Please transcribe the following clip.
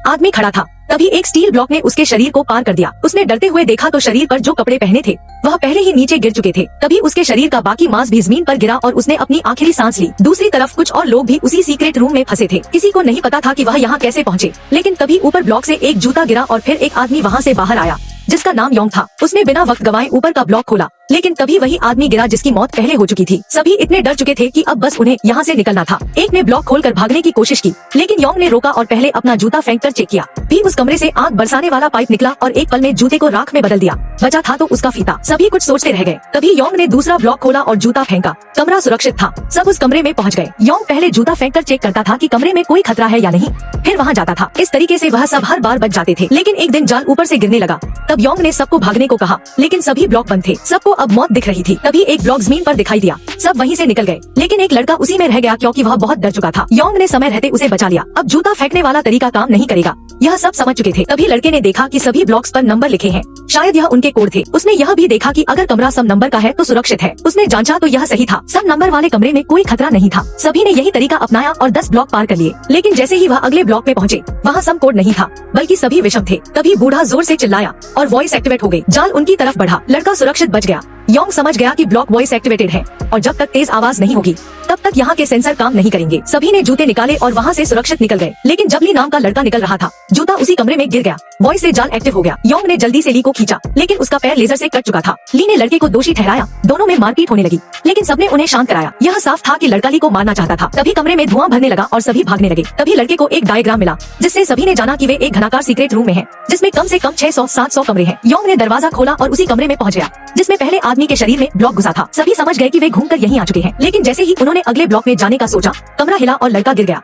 आदमी खड़ा था। तभी एक स्टील ब्लॉक ने उसके शरीर को पार कर दिया। उसने डरते हुए देखा तो शरीर पर जो कपड़े पहने थे वह पहले ही नीचे गिर चुके थे। तभी उसके शरीर का बाकी मांस भी जमीन पर गिरा और उसने अपनी आखिरी सांस ली। दूसरी तरफ कुछ और लोग भी उसी सीक्रेट रूम में फंसे थे। किसी को नहीं पता था कि वह यहाँ कैसे पहुँचे, लेकिन तभी ऊपर ब्लॉक से एक जूता गिरा और फिर एक आदमी वहाँ से बाहर आया जिसका नाम योंग था। उसने बिना वक्त गवाए ऊपर का ब्लॉक खोला, लेकिन तभी वही आदमी गिरा जिसकी मौत पहले हो चुकी थी। सभी इतने डर चुके थे कि अब बस उन्हें यहाँ से निकलना था। एक ने ब्लॉक खोलकर भागने की कोशिश की, लेकिन योंग ने रोका और पहले अपना जूता फेंककर चेक किया। भी उस कमरे से आग बरसाने वाला पाइप निकला और एक पल में जूते को राख में बदल दिया। बचा था तो उसका फीता। सभी कुछ सोचते रह गए। तभी योंग ने दूसरा ब्लॉक खोला और जूता फेंका। कमरा सुरक्षित था। सब उस कमरे में पहुँच गए। योंग पहले जूता फेंककर चेक करता था कि कमरे में कोई खतरा है या नहीं, फिर वहाँ जाता था। इस तरीके से वह सब हर बार बच जाते थे। लेकिन एक दिन जाल ऊपर से गिरने लगा। तब योंग ने सबको भागने को कहा, लेकिन सभी ब्लॉक बंद थे। सबको अब मौत दिख रही थी। तभी एक ब्लॉक जमीन पर दिखाई दिया। सब वहीं से निकल गए, लेकिन एक लड़का उसी में रह गया क्योंकि वह बहुत डर चुका था। योंग ने समय रहते उसे बचा लिया। अब जूता फेंकने वाला तरीका काम नहीं करेगा, यह सब समझ चुके थे। तभी लड़के ने देखा कि सभी ब्लॉक्स पर नंबर लिखे हैं, शायद यह उनके कोड थे। उसने यह भी देखा कि अगर कमरा सब नंबर का है तो सुरक्षित है। उसने जांचा तो यह सही था। सब नंबर वाले कमरे में कोई खतरा नहीं था। सभी ने यही तरीका अपनाया और 10 ब्लॉक पार कर लिए। लेकिन जैसे ही वह अगले ब्लॉक में पहुँचे, वहाँ सब कोड नहीं था, बल्कि सभी विषम थे। तभी बूढ़ा जोर से चिल्लाया और वॉइस एक्टिवेट हो गई। जाल उनकी तरफ बढ़ा। लड़का सुरक्षित बच गया। योंग समझ गया कि ब्लॉक वॉइस एक्टिवेटेड है और जब तक तेज आवाज नहीं होगी तब तक यहाँ के सेंसर काम नहीं करेंगे। सभी ने जूते निकाले और वहाँ से सुरक्षित निकल गए। लेकिन जब ली नाम का लड़का निकल रहा था, जूता उसी कमरे में गिर गया। वॉइस से जाल एक्टिव हो गया। योंग ने जल्दी से ली को खींचा, लेकिन उसका पैर लेजर से कट चुका था। ली ने लड़के को दोषी ठहराया। दोनों में मारपीट होने लगी, लेकिन सबने उन्हें शांत कराया। यह साफ था कि लड़का ली को मारना चाहता था। तभी कमरे में धुआं भरने लगा और सभी भागने लगे। तभी लड़के को एक डायग्राम मिला, जिससे सभी ने जाना कि वे एक घनाकार सीक्रेट रूम में हैं, जिसमें कम से कम 600-700 कमरे हैं। योंग ने दरवाजा खोला और उसी कमरे में पहुंच गया जिसमें पहले आदमी के शरीर में ब्लॉक घुसा था। सभी समझ गए कि वे घूमकर यहीं आ चुके हैं। लेकिन जैसे ही उन्होंने अगले ब्लॉक में जाने का सोचा, कमरा हिला और लड़का गिर गया।